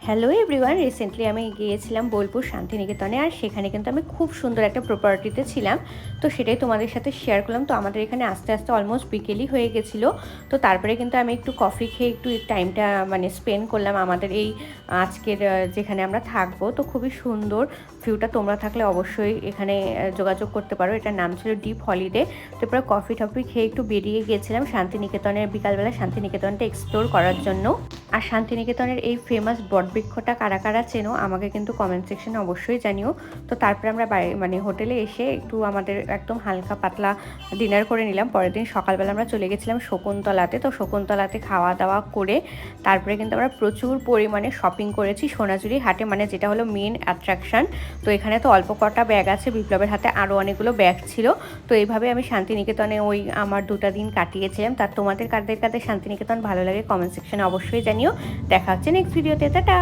Hello everyone, recently আমি গিয়েছিলাম বোলপুর শান্তিনিকেতনে। আর সেখানে কিন্তু আমি খুব সুন্দর একটা প্রপার্টিতে ছিলাম। তো সেটাই তোমাদের সাথে শেয়ার করলাম। তো আমাদের এখানে আস্তে আস্তে অলমোস্ট বিকেলই হয়ে গেছিলো। তো তারপরে কিন্তু আমি একটু কফি খেয়ে একটু টাইমটা স্পেন্ড করলাম আমাদের এই আজকের যেখানে আমরা থাকবো। তো খুবই সুন্দর ভিউটা, তোমরা থাকলে অবশ্যই এখানে যোগাযোগ করতে পারো। এটার নাম ছিল ডিপ হলিডে। তো এরপরে কফি টফি খেয়ে একটু বেরিয়ে গিয়েছিলাম শান্তিনিকেতনের, বিকালবেলা শান্তিনিকেতনটা এক্সপ্লোর করার জন্য। আর শান্তিনিকেতনের এই ফেমাস বটবৃক্ষটা কারা কারা চেনো আমাকে কিন্তু কমেন্ট সেকশনে অবশ্যই জানিও। তো তারপরে আমরা হোটেলে এসে একটু আমাদের একদম হালকা পাতলা ডিনার করে নিলাম। পরের দিন সকালবেলা আমরা চলে গেছিলাম শকুন্তলাতে। তো শকুন্তলাতে খাওয়া দাওয়া করে তারপরে কিন্তু আমরা প্রচুর পরিমাণে শপিং করেছি সোনাঝুরি হাটে, যেটা হলো মেন অ্যাট্রাকশান। তো এখানে তো অল্প কটা ব্যাগ আছে, বিপ্লবের হাতে আরও অনেকগুলো ব্যাগ ছিল। তো এইভাবে আমি শান্তিনিকেতনে ওই আমার 2টা দিন কাটিয়েছিলাম। তার তোমাদের কাদের কাদের শান্তিনিকেতন ভালো লাগে কমেন্ট সেকশনে অবশ্যই জানিও। দেখা হচ্ছে নেক্সট ভিডিওতে। টাটা।